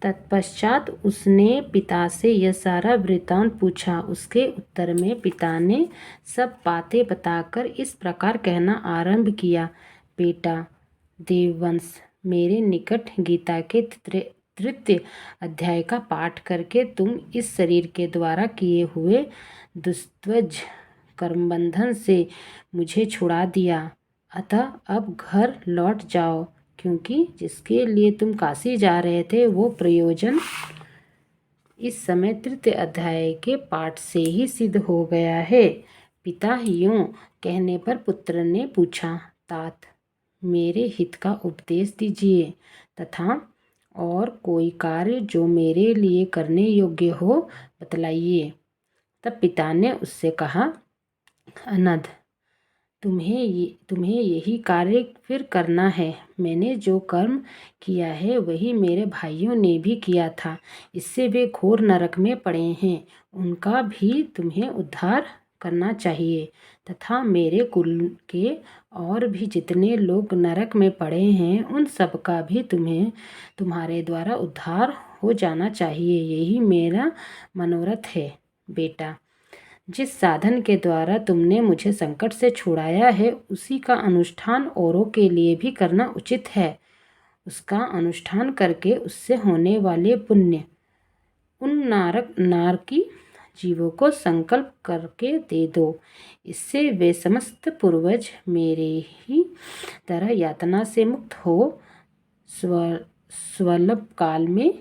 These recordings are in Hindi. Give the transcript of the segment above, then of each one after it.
तत्पश्चात उसने पिता से यह सारा वृत्तांत पूछा। उसके उत्तर में पिता ने सब बातें बताकर इस प्रकार कहना आरंभ किया। बेटा देववंश, मेरे निकट गीता के तृतीय अध्याय का पाठ करके तुम इस शरीर के द्वारा किए हुए दुस्त्वज कर्मबंधन से मुझे छुड़ा दिया। अतः अब घर लौट जाओ, क्योंकि जिसके लिए तुम काशी जा रहे थे वो प्रयोजन इस समय तृतीय अध्याय के पाठ से ही सिद्ध हो गया है। पिता यूं कहने पर पुत्र ने पूछा, तात मेरे हित का उपदेश दीजिए तथा और कोई कार्य जो मेरे लिए करने योग्य हो बतलाइए। तब पिता ने उससे कहा, अनध, तुम्हें यही कार्य फिर करना है। मैंने जो कर्म किया है वही मेरे भाइयों ने भी किया था। इससे वे घोर नरक में पड़े हैं। उनका भी तुम्हें उद्धार करना चाहिए तथा मेरे कुल के और भी जितने लोग नरक में पड़े हैं उन सब का भी तुम्हारे द्वारा उद्धार हो जाना चाहिए। यही मेरा मनोरथ है। बेटा, जिस साधन के द्वारा तुमने मुझे संकट से छुड़ाया है उसी का अनुष्ठान औरों के लिए भी करना उचित है। उसका अनुष्ठान करके उससे होने वाले पुण्य उन नारकी जीवों को संकल्प करके दे दो। इससे वे समस्त पूर्वज मेरे ही तरह यातना से मुक्त हो स्वल्प काल में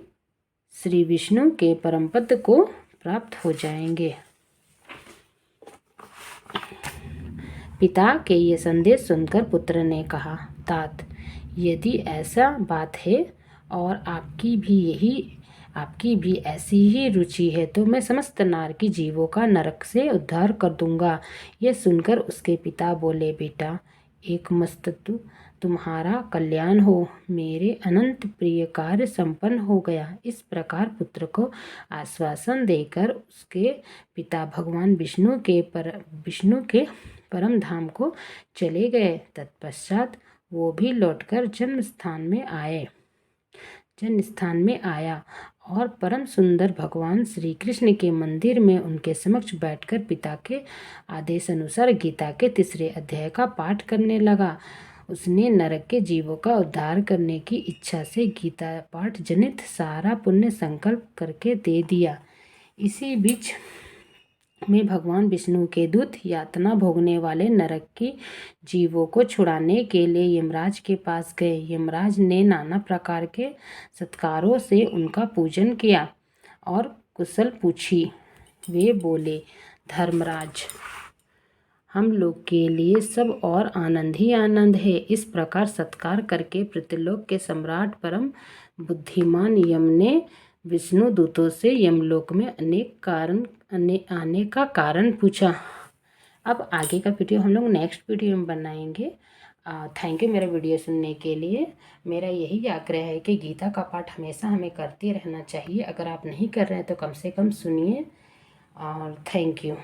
श्री विष्णु के परम पद को प्राप्त हो जाएंगे। पिता के ये संदेश सुनकर पुत्र ने कहा, तात यदि ऐसा बात है और आपकी भी ऐसी ही रुचि है तो मैं समस्त नारकी जीवों का नरक से उद्धार कर दूंगा। यह सुनकर उसके पिता बोले, बेटा एकमस्तु तुम्हारा कल्याण हो। मेरे अनंत प्रिय कार्य संपन्न हो गया। इस प्रकार पुत्र को आश्वासन देकर उसके पिता भगवान विष्णु के परम धाम को चले गए। तत्पश्चात वो भी लौटकर जन्म स्थान में आया और परम सुंदर भगवान श्री कृष्ण के मंदिर में उनके समक्ष बैठकर पिता के आदेश अनुसार गीता के तीसरे अध्याय का पाठ करने लगा। उसने नरक के जीवों का उद्धार करने की इच्छा से गीता पाठ जनित सारा पुण्य संकल्प करके दे दिया। इसी बीच में भगवान विष्णु के दूत यातना भोगने वाले नरक की जीवों को छुड़ाने के लिए यमराज के पास गए। यमराज ने नाना प्रकार के सत्कारों से उनका पूजन किया और कुशल पूछी। वे बोले, धर्मराज, हम लोग के लिए सब और आनंद ही आनंद है। इस प्रकार सत्कार करके पृथ्वीलोक के सम्राट परम बुद्धिमान यम ने विष्णु दूतों से यमलोक में आने का कारण पूछा। अब आगे का वीडियो हम लोग नेक्स्ट वीडियो में बनाएंगे। थैंक यू मेरा वीडियो सुनने के लिए। मेरा यही आग्रह है कि गीता का पाठ हमेशा हमें करते रहना चाहिए। अगर आप नहीं कर रहे हैं तो कम से कम सुनिए और थैंक यू।